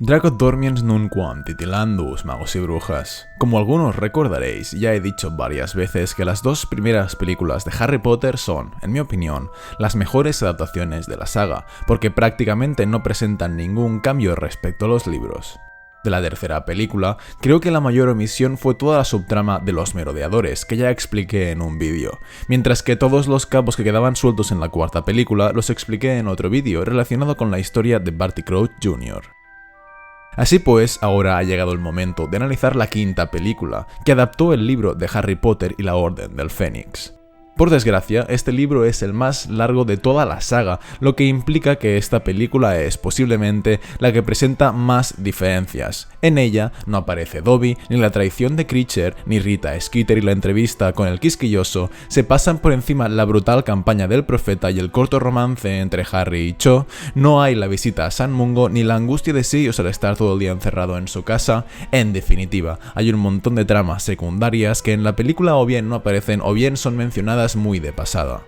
Draco dormiens nunquam titilandus, magos y brujas. Como algunos recordaréis, ya he dicho varias veces que las dos primeras películas de Harry Potter son, en mi opinión, las mejores adaptaciones de la saga, porque prácticamente no presentan ningún cambio respecto a los libros. De la tercera película, creo que la mayor omisión fue toda la subtrama de los merodeadores, que ya expliqué en un vídeo, mientras que todos los cabos que quedaban sueltos en la cuarta película los expliqué en otro vídeo relacionado con la historia de Barty Crouch Jr. Así pues, ahora ha llegado el momento de analizar la quinta película, que adaptó el libro de Harry Potter y la Orden del Fénix. Por desgracia, este libro es el más largo de toda la saga, lo que implica que esta película es posiblemente la que presenta más diferencias. En ella no aparece Dobby, ni la traición de Kreacher, ni Rita Skeeter y la entrevista con el quisquilloso, se pasan por encima la brutal campaña del profeta y el corto romance entre Harry y Cho, no hay la visita a San Mungo ni la angustia de Sirius al estar todo el día encerrado en su casa. En definitiva, hay un montón de tramas secundarias que en la película o bien no aparecen o bien son mencionadas muy de pasada.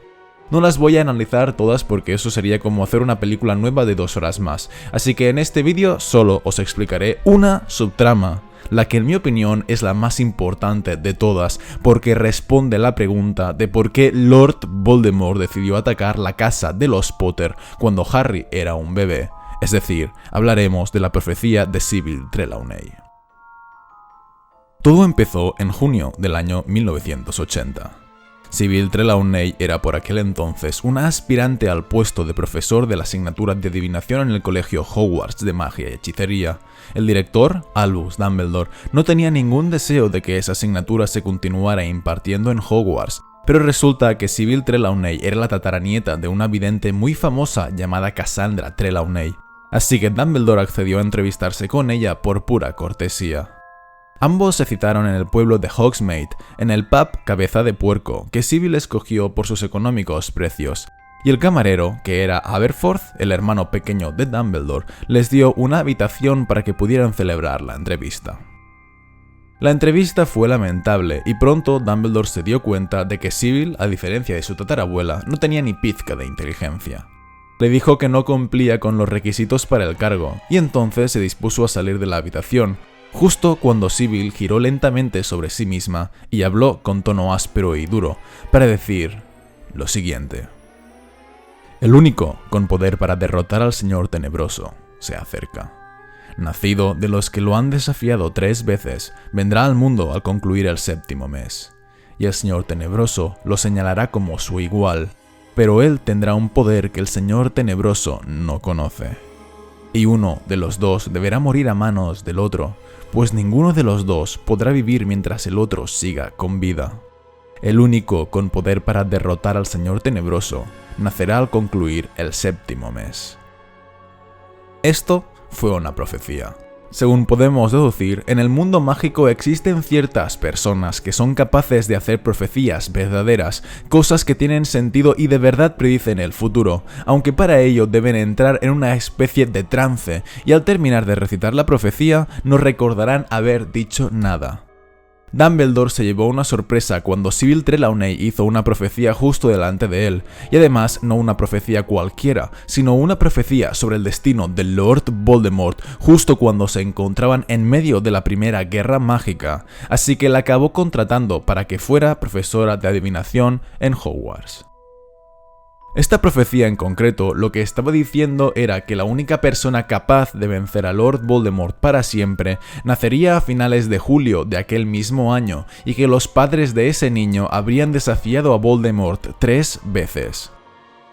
No las voy a analizar todas porque eso sería como hacer una película nueva de 2 horas más, así que en este vídeo solo os explicaré una subtrama, la que en mi opinión es la más importante de todas porque responde la pregunta de por qué Lord Voldemort decidió atacar la casa de los Potter cuando Harry era un bebé, es decir, hablaremos de la profecía de Sybil Trelawney. Todo empezó en junio del año 1980. Sybil Trelawney era por aquel entonces una aspirante al puesto de profesor de la asignatura de adivinación en el colegio Hogwarts de magia y hechicería. El director, Albus Dumbledore, no tenía ningún deseo de que esa asignatura se continuara impartiendo en Hogwarts, pero resulta que Sybil Trelawney era la tataranieta de una vidente muy famosa llamada Cassandra Trelawney, así que Dumbledore accedió a entrevistarse con ella por pura cortesía. Ambos se citaron en el pueblo de Hogsmeade, en el pub Cabeza de Puerco, que Sybil escogió por sus económicos precios, y el camarero, que era Aberforth, el hermano pequeño de Dumbledore, les dio una habitación para que pudieran celebrar la entrevista. La entrevista fue lamentable y pronto Dumbledore se dio cuenta de que Sybil, a diferencia de su tatarabuela, no tenía ni pizca de inteligencia. Le dijo que no cumplía con los requisitos para el cargo, y entonces se dispuso a salir de la habitación, justo cuando Sybil giró lentamente sobre sí misma y habló con tono áspero y duro, para decir lo siguiente: el único con poder para derrotar al Señor Tenebroso se acerca. Nacido de los que lo han desafiado 3 veces, vendrá al mundo al concluir el 7º mes, y el Señor Tenebroso lo señalará como su igual, pero él tendrá un poder que el Señor Tenebroso no conoce. Y uno de los dos deberá morir a manos del otro, pues ninguno de los dos podrá vivir mientras el otro siga con vida. El único con poder para derrotar al Señor Tenebroso nacerá al concluir el 7º mes. Esto fue una profecía. Según podemos deducir, en el mundo mágico existen ciertas personas que son capaces de hacer profecías verdaderas, cosas que tienen sentido y de verdad predicen el futuro, aunque para ello deben entrar en una especie de trance, y al terminar de recitar la profecía, no recordarán haber dicho nada. Dumbledore se llevó una sorpresa cuando Sybil Trelawney hizo una profecía justo delante de él, y además no una profecía cualquiera, sino una profecía sobre el destino de Lord Voldemort justo cuando se encontraban en medio de la Primera Guerra Mágica, así que la acabó contratando para que fuera profesora de adivinación en Hogwarts. Esta profecía en concreto lo que estaba diciendo era que la única persona capaz de vencer a Lord Voldemort para siempre nacería a finales de julio de aquel mismo año y que los padres de ese niño habrían desafiado a Voldemort 3 veces.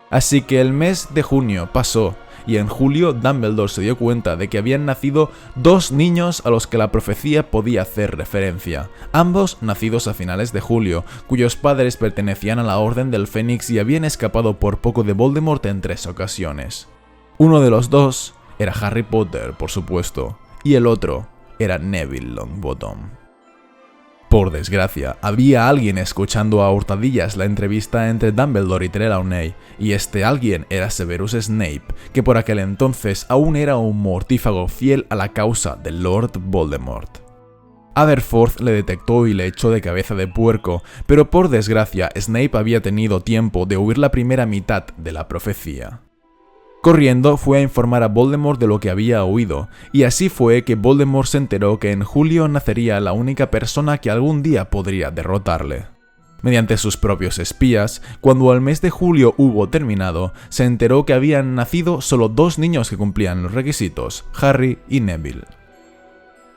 Así que el mes de junio pasó y en julio Dumbledore se dio cuenta de que habían nacido 2 niños a los que la profecía podía hacer referencia, ambos nacidos a finales de julio, cuyos padres pertenecían a la Orden del Fénix y habían escapado por poco de Voldemort en 3 ocasiones. Uno de los 2 era Harry Potter, por supuesto, y el otro era Neville Longbottom. Por desgracia, había alguien escuchando a hurtadillas la entrevista entre Dumbledore y Trelawney, y este alguien era Severus Snape, que por aquel entonces aún era un mortífago fiel a la causa de Lord Voldemort. Aberforth le detectó y le echó de Cabeza de Puerco, pero por desgracia Snape había tenido tiempo de oír la primera mitad de la profecía. Corriendo fue a informar a Voldemort de lo que había oído, y así fue que Voldemort se enteró que en julio nacería la única persona que algún día podría derrotarle. Mediante sus propios espías, cuando el mes de julio hubo terminado, se enteró que habían nacido solo 2 niños que cumplían los requisitos, Harry y Neville.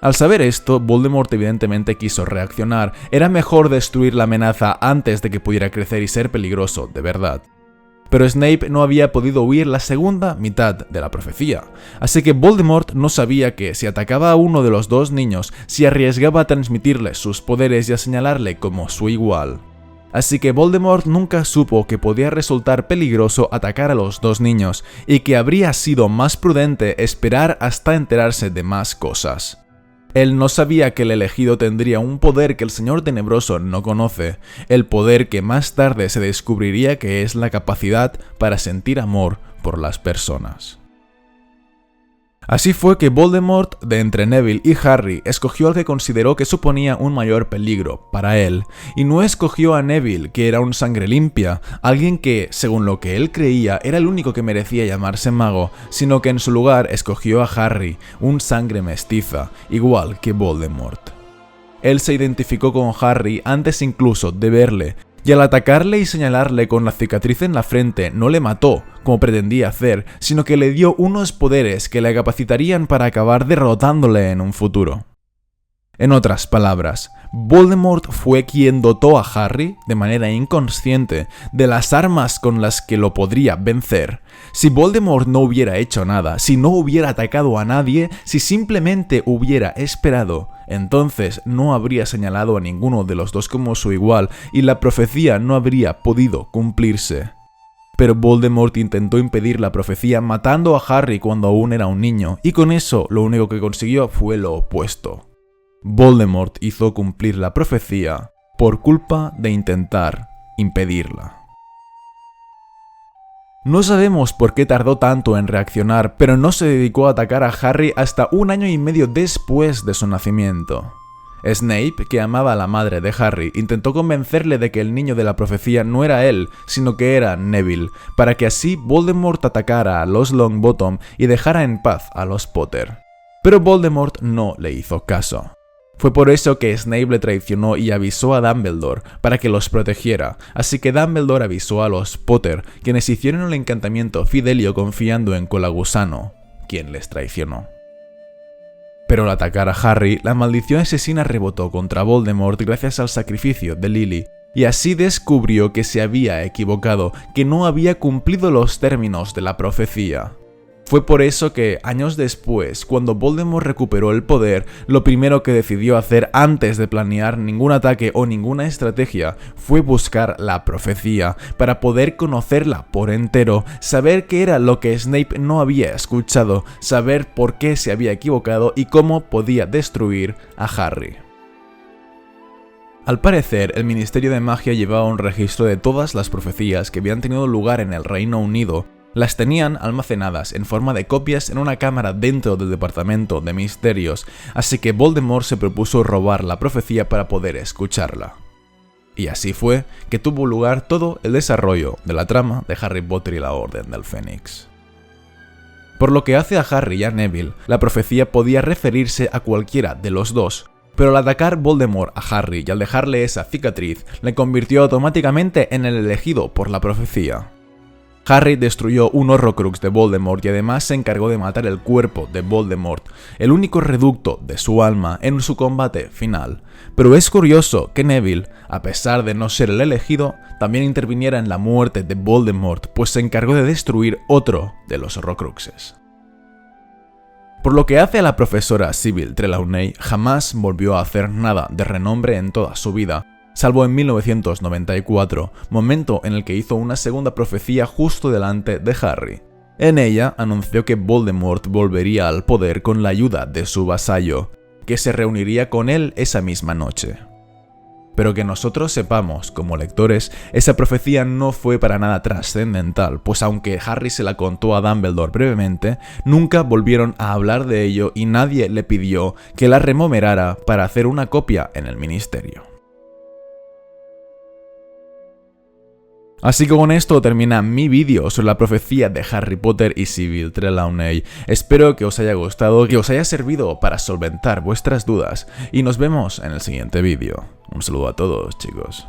Al saber esto, Voldemort evidentemente quiso reaccionar. Era mejor destruir la amenaza antes de que pudiera crecer y ser peligroso de verdad. Pero Snape no había podido oír la segunda mitad de la profecía, así que Voldemort no sabía que si atacaba a uno de los 2 niños, si arriesgaba a transmitirle sus poderes y a señalarle como su igual. Así que Voldemort nunca supo que podía resultar peligroso atacar a los 2 niños y que habría sido más prudente esperar hasta enterarse de más cosas. Él no sabía que el elegido tendría un poder que el Señor Tenebroso no conoce, el poder que más tarde se descubriría que es la capacidad para sentir amor por las personas. Así fue que Voldemort, de entre Neville y Harry, escogió al que consideró que suponía un mayor peligro para él, y no escogió a Neville, que era un sangre limpia, alguien que, según lo que él creía, era el único que merecía llamarse mago, sino que en su lugar escogió a Harry, un sangre mestiza, igual que Voldemort. Él se identificó con Harry antes incluso de verle, y al atacarle y señalarle con la cicatriz en la frente no le mató, como pretendía hacer, sino que le dio unos poderes que le capacitarían para acabar derrotándole en un futuro. En otras palabras, Voldemort fue quien dotó a Harry, de manera inconsciente, de las armas con las que lo podría vencer. Si Voldemort no hubiera hecho nada, si no hubiera atacado a nadie, si simplemente hubiera esperado, entonces no habría señalado a ninguno de los 2 como su igual y la profecía no habría podido cumplirse. Pero Voldemort intentó impedir la profecía matando a Harry cuando aún era un niño, y con eso lo único que consiguió fue lo opuesto. Voldemort hizo cumplir la profecía por culpa de intentar impedirla. No sabemos por qué tardó tanto en reaccionar, pero no se dedicó a atacar a Harry hasta 1 año y medio después de su nacimiento. Snape, que amaba a la madre de Harry, intentó convencerle de que el niño de la profecía no era él, sino que era Neville, para que así Voldemort atacara a los Longbottom y dejara en paz a los Potter. Pero Voldemort no le hizo caso. Fue por eso que Snape le traicionó y avisó a Dumbledore para que los protegiera, así que Dumbledore avisó a los Potter, quienes hicieron el encantamiento Fidelio confiando en Colagusano, quien les traicionó. Pero al atacar a Harry, la maldición asesina rebotó contra Voldemort gracias al sacrificio de Lily, y así descubrió que se había equivocado, que no había cumplido los términos de la profecía. Fue por eso que, años después, cuando Voldemort recuperó el poder, lo primero que decidió hacer antes de planear ningún ataque o ninguna estrategia fue buscar la profecía, para poder conocerla por entero, saber qué era lo que Snape no había escuchado, saber por qué se había equivocado y cómo podía destruir a Harry. Al parecer, el Ministerio de Magia llevaba un registro de todas las profecías que habían tenido lugar en el Reino Unido. Las tenían almacenadas en forma de copias en una cámara dentro del Departamento de Misterios, así que Voldemort se propuso robar la profecía para poder escucharla. Y así fue que tuvo lugar todo el desarrollo de la trama de Harry Potter y la Orden del Fénix. Por lo que hace a Harry y a Neville, la profecía podía referirse a cualquiera de los 2, pero al atacar Voldemort a Harry y al dejarle esa cicatriz, le convirtió automáticamente en el elegido por la profecía. Harry destruyó un Horrocrux de Voldemort y además se encargó de matar el cuerpo de Voldemort, el único reducto de su alma, en su combate final. Pero es curioso que Neville, a pesar de no ser el elegido, también interviniera en la muerte de Voldemort, pues se encargó de destruir otro de los Horrocruxes. Por lo que hace a la profesora Sybil Trelawney, jamás volvió a hacer nada de renombre en toda su vida, salvo en 1994, momento en el que hizo una segunda profecía justo delante de Harry. En ella anunció que Voldemort volvería al poder con la ayuda de su vasallo, que se reuniría con él esa misma noche. Pero que nosotros sepamos, como lectores, esa profecía no fue para nada trascendental, pues aunque Harry se la contó a Dumbledore brevemente, nunca volvieron a hablar de ello y nadie le pidió que la removerara para hacer una copia en el ministerio. Así que con esto termina mi vídeo sobre la profecía de Harry Potter y Sybil Trelawney. Espero que os haya gustado, que os haya servido para solventar vuestras dudas y nos vemos en el siguiente vídeo. Un saludo a todos, chicos.